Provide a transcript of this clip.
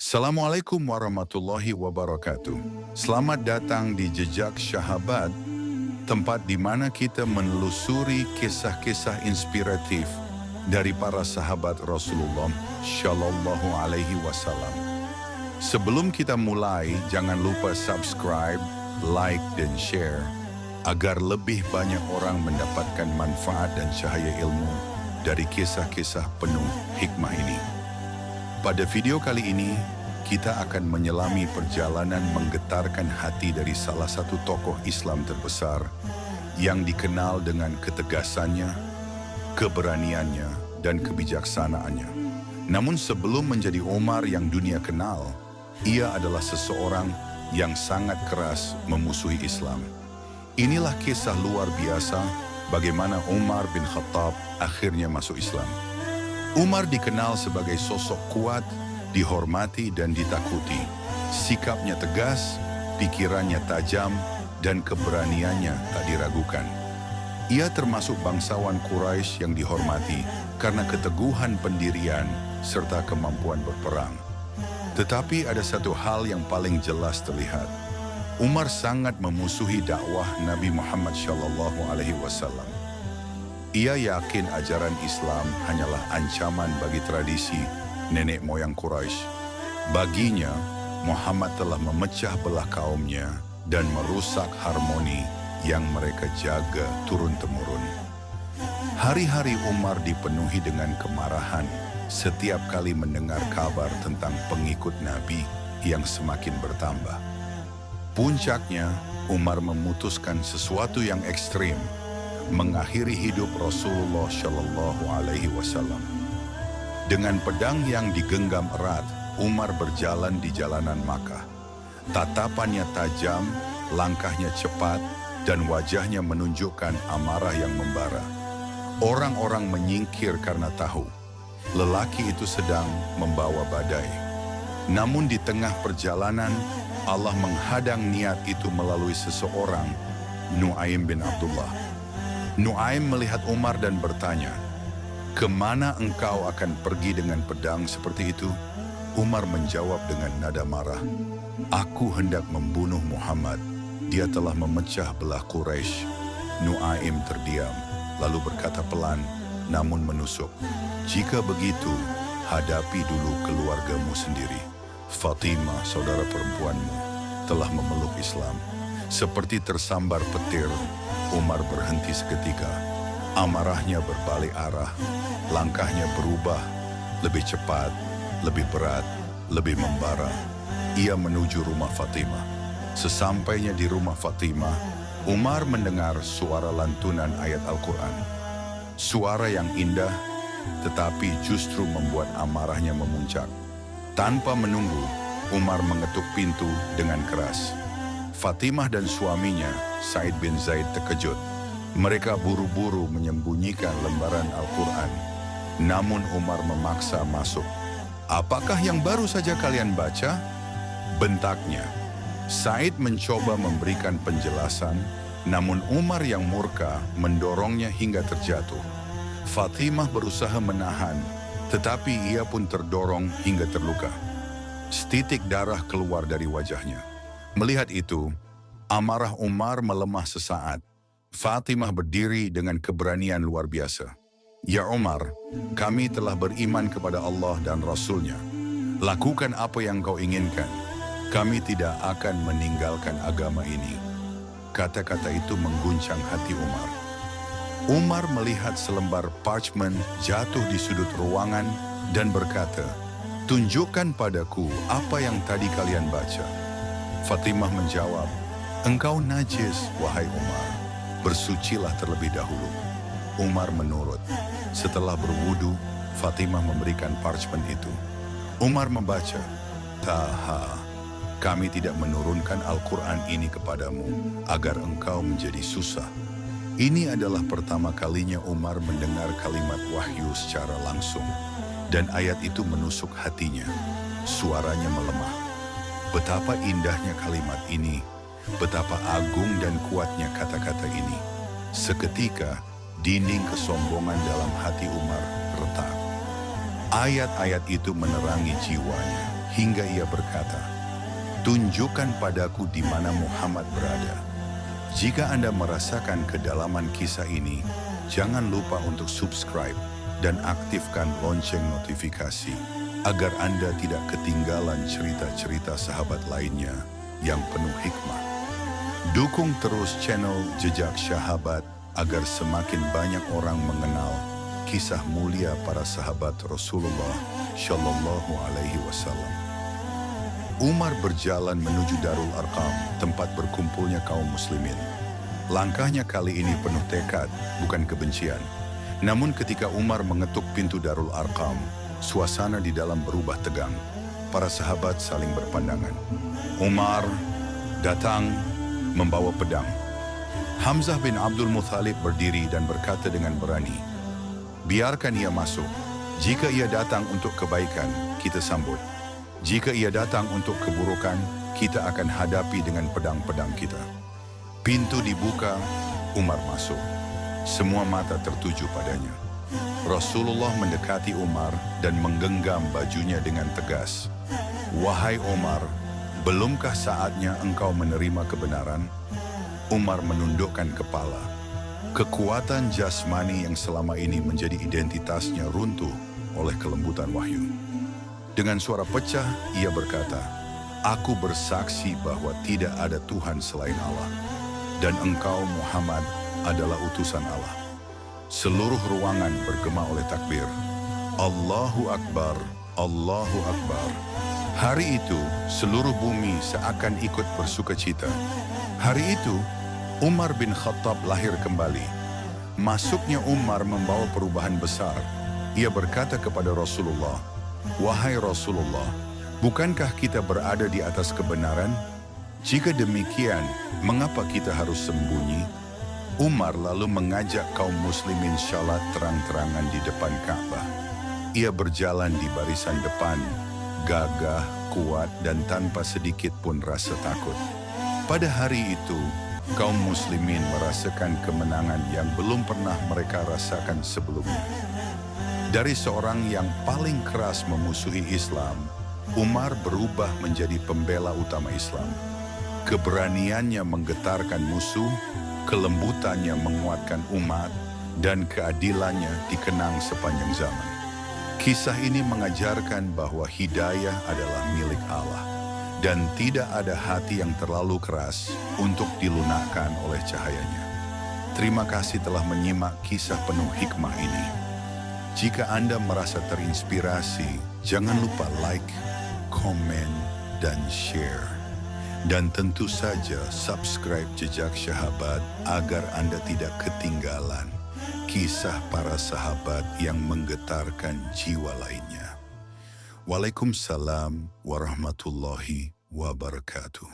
Assalamualaikum warahmatullahi wabarakatuh. Selamat datang di Jejak Syahabat, tempat di mana kita menelusuri kisah-kisah inspiratif dari para sahabat Rasulullah Shallallahu Alaihi Wasallam. Sebelum kita mulai, jangan lupa subscribe, like, dan share agar lebih banyak orang mendapatkan manfaat dan cahaya ilmu dari kisah-kisah penuh hikmah ini. Pada video kali ini, kita akan menyelami perjalanan menggetarkan hati dari salah satu tokoh Islam terbesar yang dikenal dengan ketegasannya, keberaniannya, dan kebijaksanaannya. Namun sebelum menjadi Umar yang dunia kenal, ia adalah seseorang yang sangat keras memusuhi Islam. Inilah kisah luar biasa bagaimana Umar bin Khattab akhirnya masuk Islam. Umar dikenal sebagai sosok kuat, dihormati dan ditakuti. Sikapnya tegas, pikirannya tajam, dan keberaniannya tak diragukan. Ia termasuk bangsawan Quraisy yang dihormati karena keteguhan pendirian serta kemampuan berperang. Tetapi ada satu hal yang paling jelas terlihat. Umar sangat memusuhi dakwah Nabi Muhammad SAW. Ia yakin ajaran Islam hanyalah ancaman bagi tradisi nenek moyang Quraisy. Baginya, Muhammad telah memecah belah kaumnya dan merusak harmoni yang mereka jaga turun-temurun. Hari-hari Umar dipenuhi dengan kemarahan setiap kali mendengar kabar tentang pengikut Nabi yang semakin bertambah. Puncaknya, Umar memutuskan sesuatu yang ekstrim, mengakhiri hidup Rasulullah Shallallahu Alaihi Wasallam. Dengan pedang yang digenggam erat, Umar berjalan di jalanan Makkah. Tatapannya tajam, langkahnya cepat, dan wajahnya menunjukkan amarah yang membara. Orang-orang menyingkir karena tahu lelaki itu sedang membawa badai. Namun di tengah perjalanan, Allah menghadang niat itu melalui seseorang, Nu'aim bin Abdullah. Nu'aim melihat Umar dan bertanya, "Kemana engkau akan pergi dengan pedang seperti itu?" Umar menjawab dengan nada marah, "Aku hendak membunuh Muhammad. Dia telah memecah belah Quraisy." Nu'aim terdiam, lalu berkata pelan, namun menusuk, "Jika begitu, hadapi dulu keluargamu sendiri. Fatimah, saudara perempuanmu, telah memeluk Islam." Seperti tersambar petir, Umar berhenti seketika. Amarahnya berbalik arah, langkahnya berubah, lebih cepat, lebih berat, lebih membara. Ia menuju rumah Fatimah. Sesampainya di rumah Fatimah, Umar mendengar suara lantunan ayat Al-Quran. Suara yang indah, tetapi justru membuat amarahnya memuncak. Tanpa menunggu, Umar mengetuk pintu dengan keras. Fatimah dan suaminya, Said bin Zaid, terkejut. Mereka buru-buru menyembunyikan lembaran Al-Quran. Namun Umar memaksa masuk. "Apakah yang baru saja kalian baca?" bentaknya. Said mencoba memberikan penjelasan, namun Umar yang murka mendorongnya hingga terjatuh. Fatimah berusaha menahan, tetapi ia pun terdorong hingga terluka. Setitik darah keluar dari wajahnya. Melihat itu, amarah Umar melemah sesaat. Fatimah berdiri dengan keberanian luar biasa. "Ya Umar, kami telah beriman kepada Allah dan Rasul-Nya. Lakukan apa yang kau inginkan. Kami tidak akan meninggalkan agama ini." Kata-kata itu mengguncang hati Umar. Umar melihat selembar parchment jatuh di sudut ruangan dan berkata, "Tunjukkan padaku apa yang tadi kalian baca." Fatimah menjawab, "Engkau najis, wahai Umar. Bersucilah terlebih dahulu." Umar menurut. Setelah berwudu, Fatimah memberikan parchment itu. Umar membaca, "Taha, kami tidak menurunkan Al-Quran ini kepadamu agar engkau menjadi susah." Ini adalah pertama kalinya Umar mendengar kalimat wahyu secara langsung, dan ayat itu menusuk hatinya. Suaranya melemah. Betapa indahnya kalimat ini, betapa agung dan kuatnya kata-kata ini. Seketika, dinding kesombongan dalam hati Umar retak. Ayat-ayat itu menerangi jiwanya, hingga ia berkata, "Tunjukkan padaku di mana Muhammad berada." Jika Anda merasakan kedalaman kisah ini, jangan lupa untuk subscribe dan aktifkan lonceng notifikasi agar Anda tidak ketinggalan cerita-cerita sahabat lainnya yang penuh hikmah. Dukung terus channel Jejak Sahabat agar semakin banyak orang mengenal kisah mulia para sahabat Rasulullah Shallallahu Alaihi Wasallam. Umar berjalan menuju Darul Arqam, tempat berkumpulnya kaum muslimin. Langkahnya kali ini penuh tekad, bukan kebencian. Namun ketika Umar mengetuk pintu Darul Arqam, suasana di dalam berubah tegang. Para sahabat saling berpandangan. Umar datang membawa pedang. Hamzah bin Abdul Muthalib berdiri dan berkata dengan berani, "Biarkan ia masuk. Jika ia datang untuk kebaikan, kita sambut. Jika ia datang untuk keburukan, kita akan hadapi dengan pedang-pedang kita." Pintu dibuka, Umar masuk. Semua mata tertuju padanya. Rasulullah mendekati Umar dan menggenggam bajunya dengan tegas. "Wahai Umar, belumkah saatnya engkau menerima kebenaran?" Umar menundukkan kepala. Kekuatan jasmani yang selama ini menjadi identitasnya runtuh oleh kelembutan wahyu. Dengan suara pecah, ia berkata, "Aku bersaksi bahwa tidak ada Tuhan selain Allah, dan engkau Muhammad adalah utusan Allah." Seluruh ruangan bergema oleh takbir. Allahu Akbar, Allahu Akbar. Hari itu, seluruh bumi seakan ikut bersukacita. Hari itu, Umar bin Khattab lahir kembali. Masuknya Umar membawa perubahan besar. Ia berkata kepada Rasulullah, "Wahai Rasulullah, bukankah kita berada di atas kebenaran? Jika demikian, mengapa kita harus sembunyi?" Umar lalu mengajak kaum muslimin salat terang-terangan di depan Ka'bah. Ia berjalan di barisan depan, gagah, kuat, dan tanpa sedikit pun rasa takut. Pada hari itu, kaum muslimin merasakan kemenangan yang belum pernah mereka rasakan sebelumnya. Dari seorang yang paling keras memusuhi Islam, Umar berubah menjadi pembela utama Islam. Keberaniannya menggetarkan musuh, kelembutannya menguatkan umat, dan keadilannya dikenang sepanjang zaman. Kisah ini mengajarkan bahwa hidayah adalah milik Allah, dan tidak ada hati yang terlalu keras untuk dilunakkan oleh cahayanya. Terima kasih telah menyimak kisah penuh hikmah ini. Jika Anda merasa terinspirasi, jangan lupa like, komen, dan share. Dan tentu saja subscribe Jejak Sahabat agar Anda tidak ketinggalan kisah para sahabat yang menggetarkan jiwa lainnya. Waalaikumsalam warahmatullahi wabarakatuh.